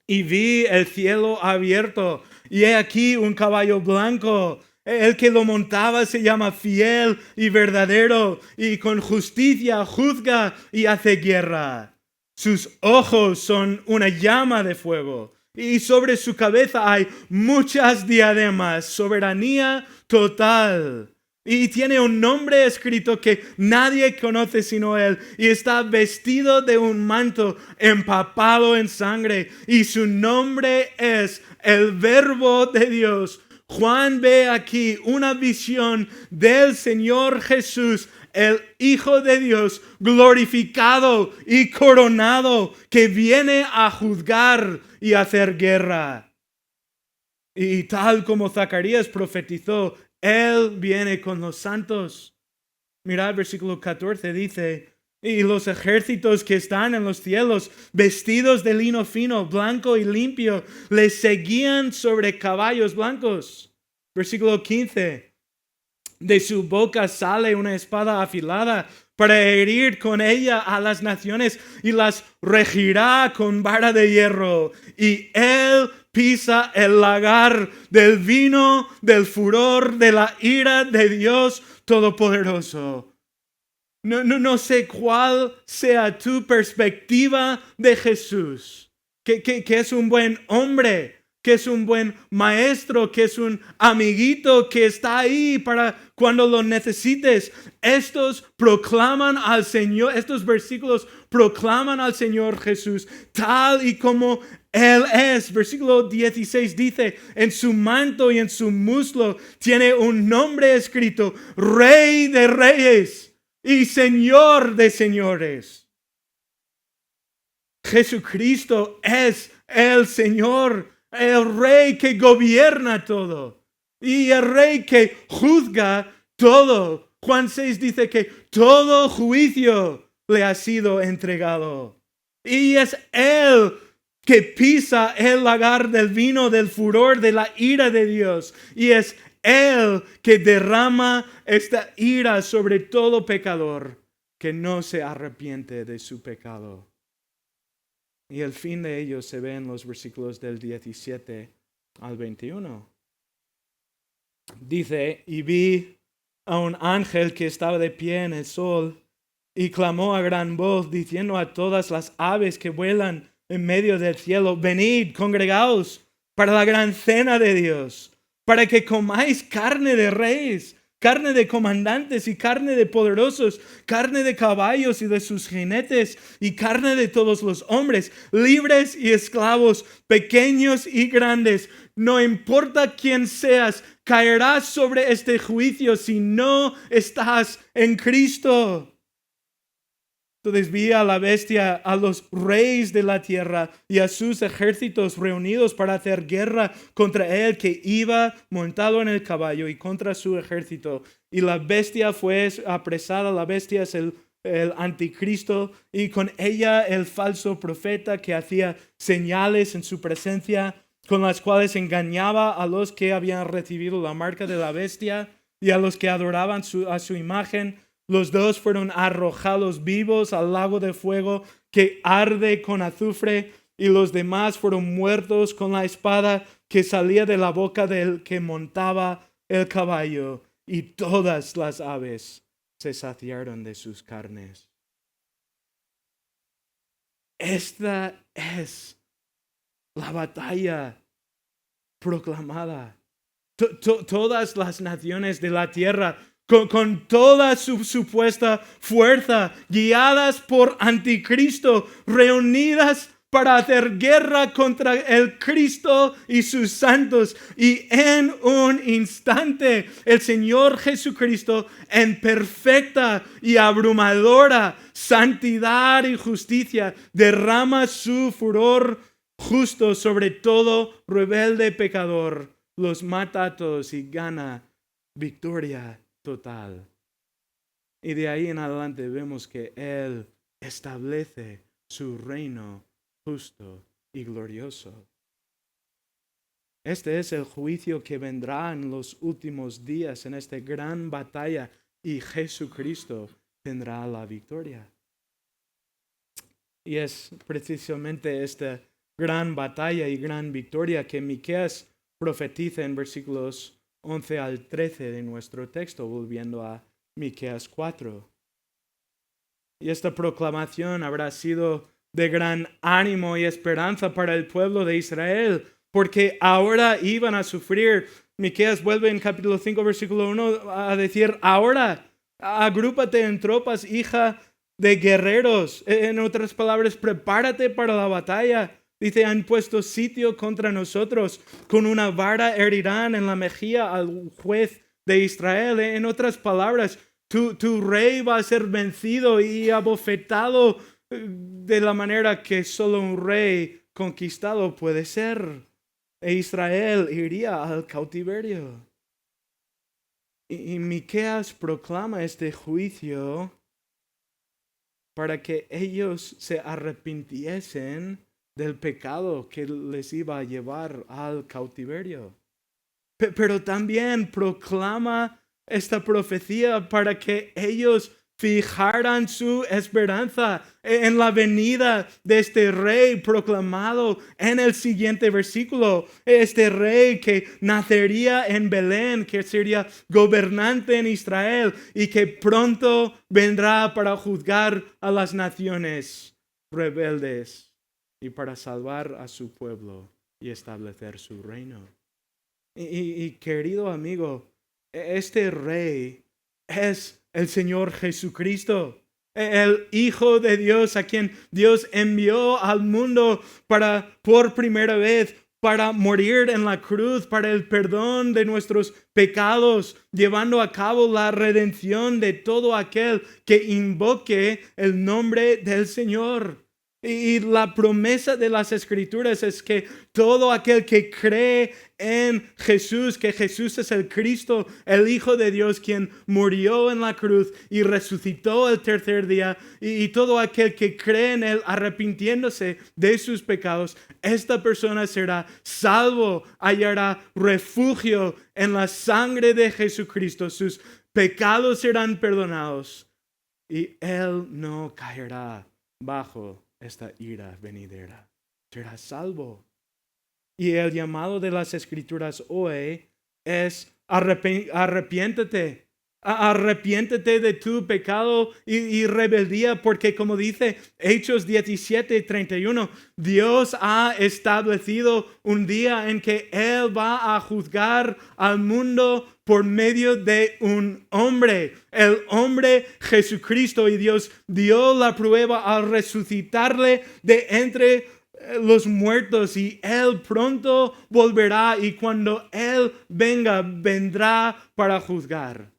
y vi el cielo abierto, y he aquí un caballo blanco. El que lo montaba se llama Fiel y Verdadero, y con justicia juzga y hace guerra. Sus ojos son una llama de fuego, Y sobre su cabeza hay muchas diademas, soberanía total. Y tiene un nombre escrito que nadie conoce sino Él. Y está vestido de un manto empapado en sangre. Y su nombre es el Verbo de Dios. Juan ve aquí una visión del Señor Jesús, el Hijo de Dios, glorificado y coronado, que viene a juzgar y hacer guerra. Y tal como Zacarías profetizó, Él viene con los santos. Mirad, versículo 14 dice, y los ejércitos que están en los cielos, vestidos de lino fino, blanco y limpio, le seguían sobre caballos blancos. Versículo 15, de su boca sale una espada afilada para herir con ella a las naciones y las regirá con vara de hierro. Y Él pisa el lagar del vino, del furor, de la ira de Dios Todopoderoso. No sé cuál sea tu perspectiva de Jesús, que es un buen hombre, que es un buen maestro, que es un amiguito que está ahí para cuando lo necesites. Estos proclaman al Señor, estos versículos proclaman al Señor Jesús tal y como Él es. Versículo 16 dice, en su manto y en su muslo tiene un nombre escrito, Rey de Reyes y Señor de señores. Jesucristo es el Señor, el Rey que gobierna todo y el Rey que juzga todo. Juan 6 dice que todo juicio le ha sido entregado. Y es Él que pisa el lagar del vino, del furor, de la ira de Dios. Y es Él que derrama esta ira sobre todo pecador que no se arrepiente de su pecado. Y el fin de ello se ve en los versículos del 17 al 21. Dice, y vi a un ángel que estaba de pie en el sol y clamó a gran voz diciendo a todas las aves que vuelan en medio del cielo, venid, congregaos para la gran cena de Dios, para que comáis carne de reyes, carne de comandantes y carne de poderosos, carne de caballos y de sus jinetes y carne de todos los hombres, libres y esclavos, pequeños y grandes. No importa quién seas, caerás sobre este juicio si no estás en Cristo. Entonces vi a la bestia, a los reyes de la tierra y a sus ejércitos reunidos para hacer guerra contra él que iba montado en el caballo y contra su ejército. Y la bestia fue apresada, la bestia es el anticristo y con ella el falso profeta que hacía señales en su presencia con las cuales engañaba a los que habían recibido la marca de la bestia y a los que adoraban a su imagen. Los dos fueron arrojados vivos al lago de fuego que arde con azufre, y los demás fueron muertos con la espada que salía de la boca del que montaba el caballo, y todas las aves se saciaron de sus carnes. Esta es la batalla proclamada. Todas las naciones de la tierra con toda su supuesta fuerza, guiadas por anticristo, reunidas para hacer guerra contra el Cristo y sus santos. Y en un instante, el Señor Jesucristo, en perfecta y abrumadora santidad y justicia, derrama su furor justo sobre todo rebelde pecador, los mata a todos y gana victoria total. Y de ahí en adelante vemos que Él establece su reino justo y glorioso. Este es el juicio que vendrá en los últimos días, en esta gran batalla, y Jesucristo tendrá la victoria. Y es precisamente esta gran batalla y gran victoria que Miqueas profetiza en versículos 11 al 13 de nuestro texto, volviendo a Miqueas 4. Y esta proclamación habrá sido de gran ánimo y esperanza para el pueblo de Israel, porque ahora iban a sufrir. Miqueas vuelve en capítulo 5, versículo 1 a decir, ahora agrúpate en tropas, hija de guerreros. En otras palabras, prepárate para la batalla. Dice, han puesto sitio contra nosotros, con una vara herirán en la mejilla al juez de Israel. En otras palabras, tu rey va a ser vencido y abofetado de la manera que solo un rey conquistado puede ser. E Israel iría al cautiverio. Y Miqueas proclama este juicio para que ellos se arrepintiesen del pecado que les iba a llevar al cautiverio. Pero también proclama esta profecía para que ellos fijaran su esperanza en la venida de este rey proclamado en el siguiente versículo. Este rey que nacería en Belén, que sería gobernante en Israel y que pronto vendrá para juzgar a las naciones rebeldes y para salvar a su pueblo y establecer su reino. Y querido amigo, este rey es el Señor Jesucristo, el Hijo de Dios, a quien Dios envió al mundo por primera vez, para morir en la cruz, para el perdón de nuestros pecados, llevando a cabo la redención de todo aquel que invoque el nombre del Señor. Y la promesa de las Escrituras es que todo aquel que cree en Jesús, que Jesús es el Cristo, el Hijo de Dios, quien murió en la cruz y resucitó el tercer día, y todo aquel que cree en Él arrepintiéndose de sus pecados, esta persona será salvo, hallará refugio en la sangre de Jesucristo, sus pecados serán perdonados y Él no caerá bajo esta ira venidera. Será salvo. Y el llamado de las Escrituras hoy es arrepiéntete. Arrepiéntete de tu pecado y rebeldía, porque como dice Hechos 17:31, Dios ha establecido un día en que Él va a juzgar al mundo por medio de un hombre, el hombre Jesucristo, y Dios dio la prueba al resucitarle de entre los muertos, y Él pronto volverá, y cuando Él venga, vendrá para juzgar.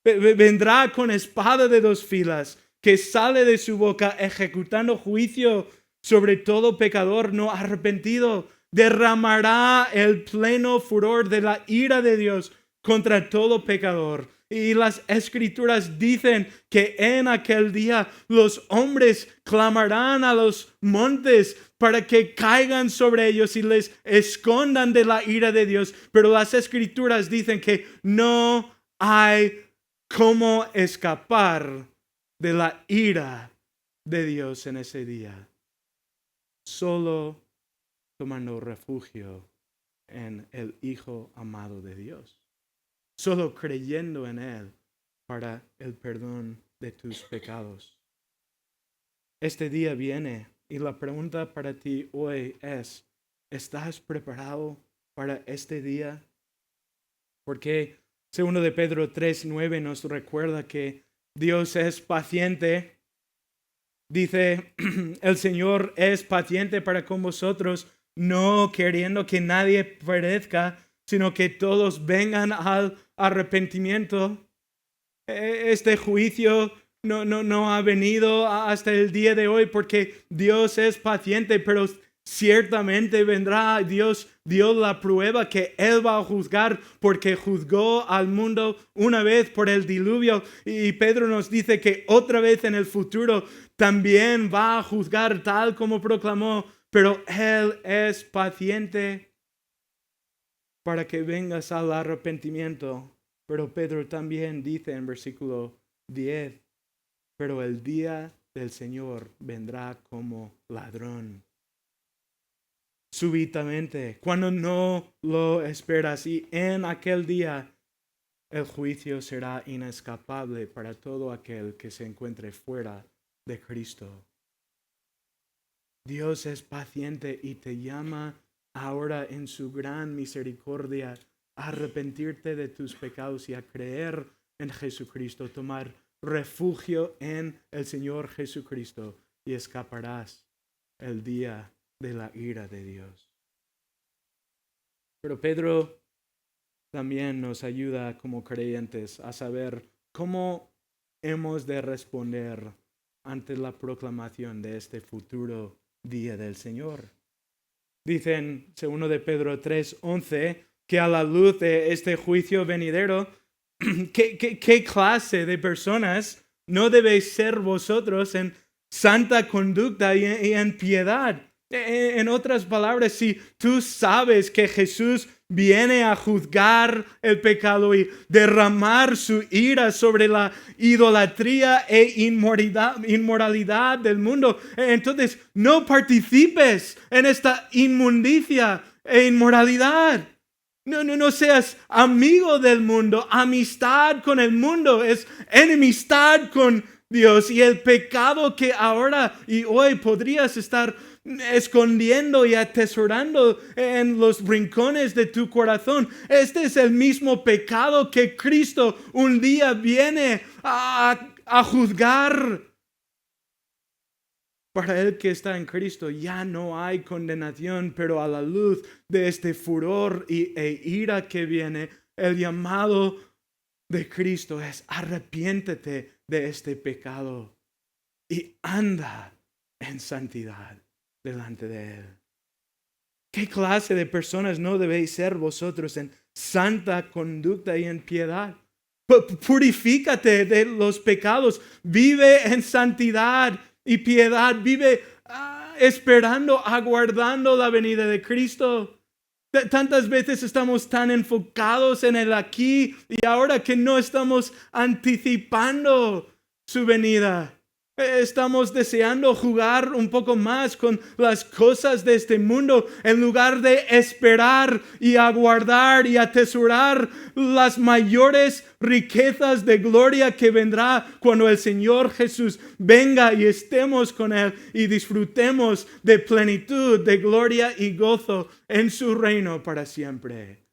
Vendrá con espada de dos filas que sale de su boca ejecutando juicio sobre todo pecador no arrepentido. Derramará el pleno furor de la ira de Dios contra todo pecador. Y las Escrituras dicen que en aquel día los hombres clamarán a los montes para que caigan sobre ellos y les escondan de la ira de Dios. Pero las Escrituras dicen que no hay cómo escapar de la ira de Dios en ese día. Solo tomando refugio en el Hijo amado de Dios. Solo creyendo en Él para el perdón de tus pecados. Este día viene y la pregunta para ti hoy es, ¿estás preparado para este día? Porque segundo de Pedro 3:9 nos recuerda que Dios es paciente. Dice, el Señor es paciente para con vosotros, no queriendo que nadie perezca, sino que todos vengan al arrepentimiento. Este juicio no ha venido hasta el día de hoy porque Dios es paciente, pero ciertamente vendrá. Dios dio la prueba que Él va a juzgar porque juzgó al mundo una vez por el diluvio, y Pedro nos dice que otra vez en el futuro también va a juzgar tal como proclamó, pero Él es paciente para que vengas al arrepentimiento. Pero Pedro también dice en versículo 10, pero el día del Señor vendrá como ladrón. Súbitamente, cuando no lo esperas, y en aquel día el juicio será inescapable para todo aquel que se encuentre fuera de Cristo. Dios es paciente y te llama ahora en su gran misericordia a arrepentirte de tus pecados y a creer en Jesucristo, tomar refugio en el Señor Jesucristo y escaparás el día de la ira de Dios. Pero Pedro también nos ayuda como creyentes a saber cómo hemos de responder ante la proclamación de este futuro día del Señor. Dice en 2 de Pedro 3:11 que a la luz de este juicio venidero, ¿qué clase de personas no debéis ser vosotros en santa conducta y en piedad? En otras palabras, si tú sabes que Jesús viene a juzgar el pecado y derramar su ira sobre la idolatría e inmoralidad del mundo, entonces no participes en esta inmundicia e inmoralidad. No seas amigo del mundo. Amistad con el mundo es enemistad con Dios. Y el pecado que ahora y hoy podrías estar escondiendo y atesorando en los rincones de tu corazón, este es el mismo pecado que Cristo un día viene a juzgar. Para el que está en Cristo ya no hay condenación, pero a la luz de este furor e ira que viene, el llamado de Cristo es: arrepiéntete de este pecado y anda en santidad delante de Él. ¿Qué clase de personas no debéis ser vosotros en santa conducta y en piedad? Purifícate de los pecados, vive en santidad y piedad, vive esperando, aguardando la venida de Cristo. Tantas veces estamos tan enfocados en el aquí y ahora que no estamos anticipando su venida. Estamos deseando jugar un poco más con las cosas de este mundo en lugar de esperar y aguardar y atesorar las mayores riquezas de gloria que vendrá cuando el Señor Jesús venga y estemos con Él y disfrutemos de plenitud, de gloria y gozo en su reino para siempre.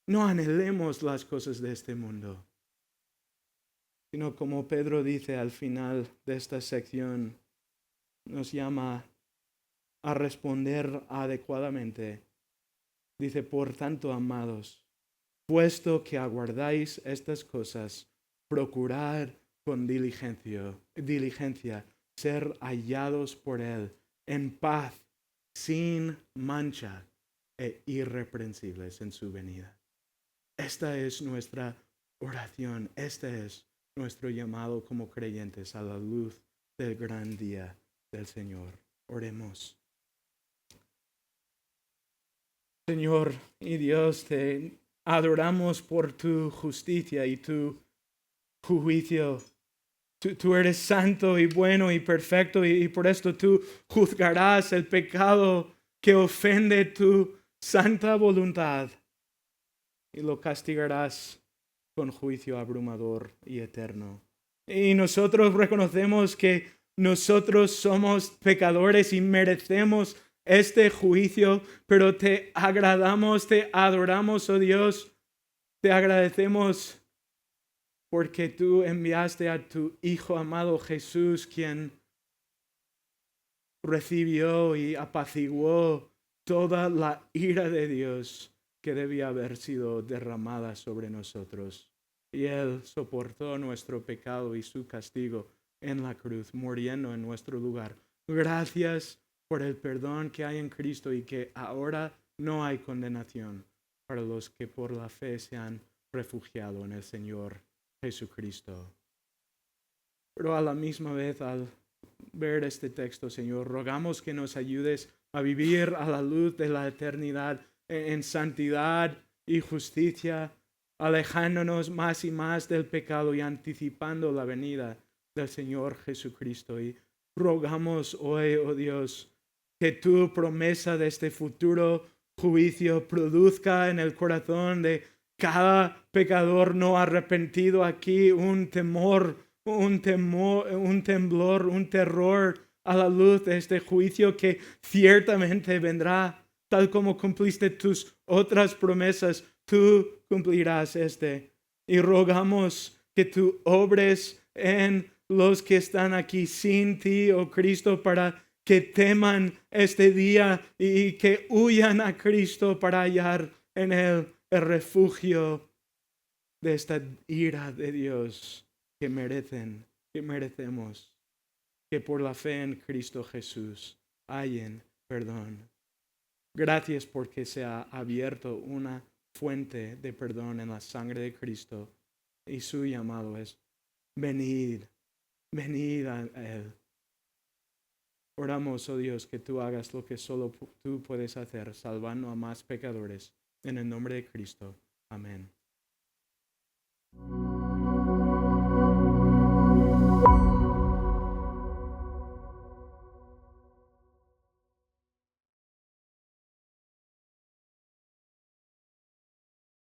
No anhelemos las cosas de este mundo, sino como Pedro dice al final de esta sección, nos llama a responder adecuadamente. Dice: por tanto, amados, puesto que aguardáis estas cosas, procurad con diligencia ser hallados por Él en paz, sin mancha e irreprensibles en su venida. Esta es nuestra oración, este es nuestro llamado como creyentes a la luz del gran día del Señor. Oremos. Señor y Dios, te adoramos por tu justicia y tu juicio. Tú eres santo y bueno y perfecto y por esto tú juzgarás el pecado que ofende tu santa voluntad y lo castigarás con juicio abrumador y eterno. Y nosotros reconocemos que nosotros somos pecadores y merecemos este juicio, pero te agradamos, te adoramos, oh Dios, te agradecemos porque tú enviaste a tu Hijo amado Jesús, quien recibió y apaciguó toda la ira de Dios que debía haber sido derramada sobre nosotros. Y Él soportó nuestro pecado y su castigo en la cruz, muriendo en nuestro lugar. Gracias por el perdón que hay en Cristo y que ahora no hay condenación para los que por la fe se han refugiado en el Señor Jesucristo. Pero a la misma vez, al ver este texto, Señor, rogamos que nos ayudes a vivir a la luz de la eternidad en santidad y justicia, alejándonos más y más del pecado y anticipando la venida del Señor Jesucristo. Y rogamos hoy, oh Dios, que tu promesa de este futuro juicio produzca en el corazón de cada pecador no arrepentido aquí un temblor, un terror a la luz de este juicio que ciertamente vendrá, tal como cumpliste tus otras promesas, tú cumplirás este. Y rogamos que tú obres en los que están aquí sin ti, oh Cristo, para que teman este día y que huyan a Cristo para hallar en él el refugio de esta ira de Dios que merecemos, que por la fe en Cristo Jesús hallen perdón. Gracias porque se ha abierto una fuente de perdón en la sangre de Cristo y su llamado es venid, venid a Él. Oramos, oh Dios, que tú hagas lo que solo tú puedes hacer, salvando a más pecadores. En el nombre de Cristo. Amén.